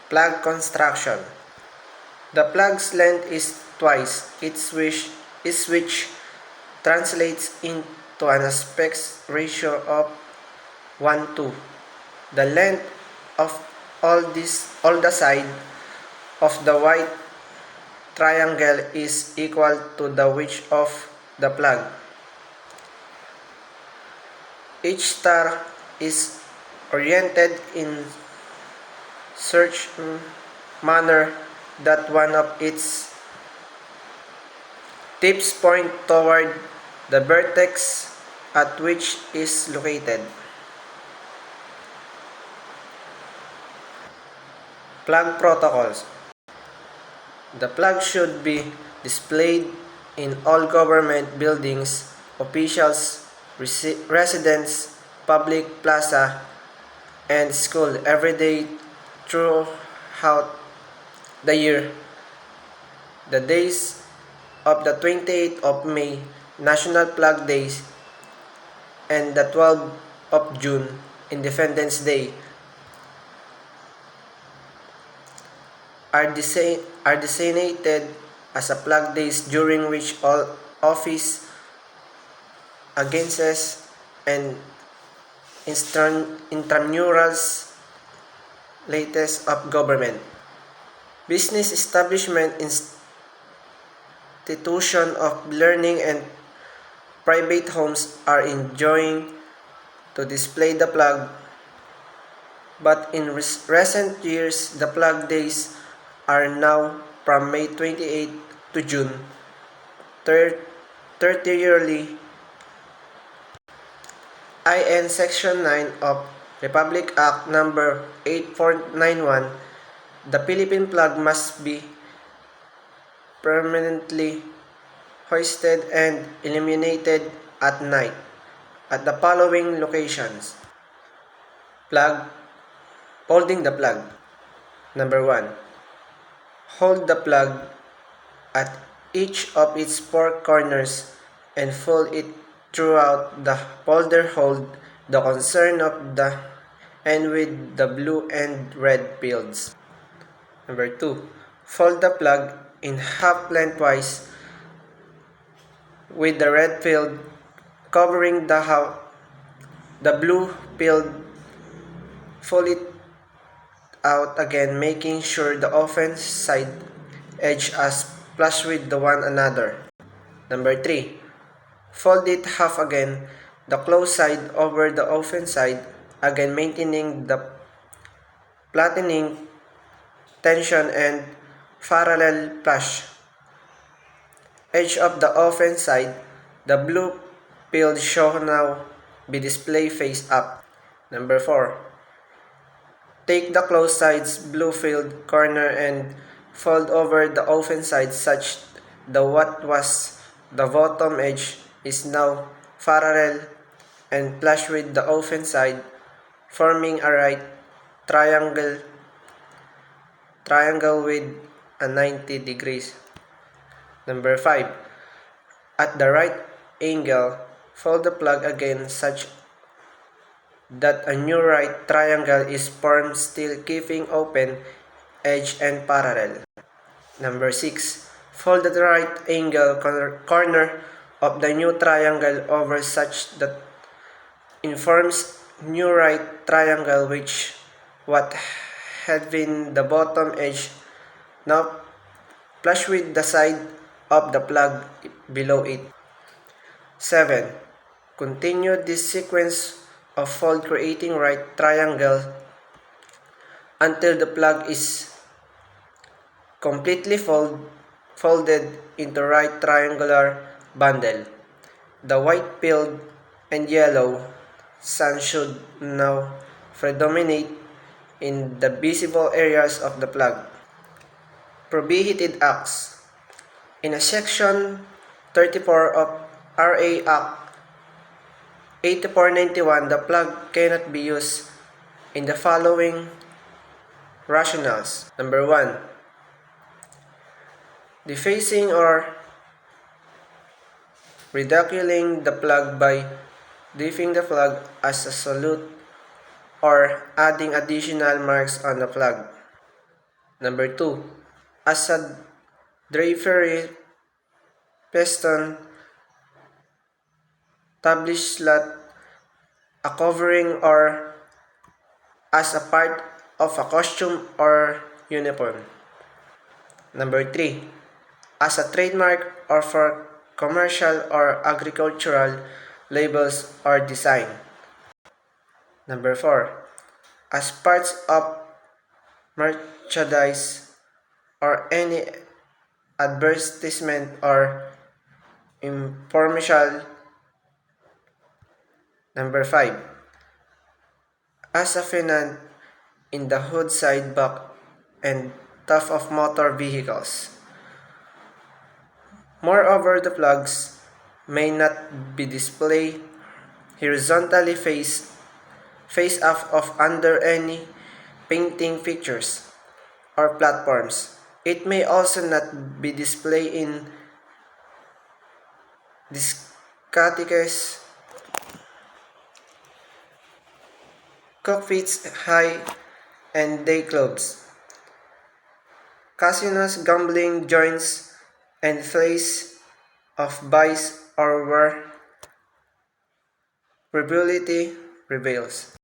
Plug construction. The plug's length is twice its width, which translates into an aspect ratio of 1:2. The length of all the side of the white triangle is equal to the width of the plug. Each star is oriented in such manner that one of its tips point toward the vertex at which is located. Plug protocols. The plug should be displayed in all government buildings, officials, residents, public plaza, and school every day throughout the year. The days of the 28th of May, National Plug Days, and the 12th of June, Independence Day, are designated as a plug days during which all office, agencies, and intramurals latest of government, business establishment, institution of learning, and private homes are enjoined to display the plug. But in recent years, the plug days are now from May 28 to June 30 yearly. IN Section 9 of Republic Act No. 8491, the Philippine flag must be permanently hoisted and illuminated at night at the following locations. Holding the plug. Number 1. Hold the plug at each of its four corners and fold it throughout the folder. Hold the concern of the end with the blue and red fields. Number 2. Fold the plug in half lengthwise with the red field covering the blue field. Fold it out again, making sure the offense side edge are flush with the one another. Number 3. Fold it half again, the closed side over the offense side, again maintaining the flattening tension and parallel flush edge of the offense side. The blue field should now be displayed face up. Number 4. Take the closed side's blue field corner and fold over the offense side such that what was the bottom edge is now parallel and flush with the offense side, forming a right triangle with a 90 degrees. Number 5. At the right angle, fold the plug again such that a new right triangle is formed, still keeping open edge and parallel. Number 6. Fold the right angle corner of the new triangle over such that it forms new right triangle which what had been the bottom edge now flush with the side of the plug below it. 7. Continue this sequence of fold creating right triangle until the plug is completely folded into right triangular bundle. The white field and yellow sun should now predominate in the visible areas of the plug. Prohibited acts. In a section 34 of RA Act 8491, the plug cannot be used in the following rationales. Number 1. Defacing or ridiculing the plug by dipping the plug as a solute or adding additional marks on the plug. Number 2. As a drapery piston, tablished slot, a covering, or as a part of a costume or uniform. Number 3. As a trademark or for commercial or agricultural labels or design. Number 4. As parts of merchandise or any advertisement or information. Number 5. As a finance in the hood, side, back, and top of motor vehicles. Moreover, the plugs may not be displayed horizontally face up of under any painting features or platforms. It may also not be displayed in discotheques, cockpits, high and day clubs, casinos, gambling joints, and place of vice or where probability prevails.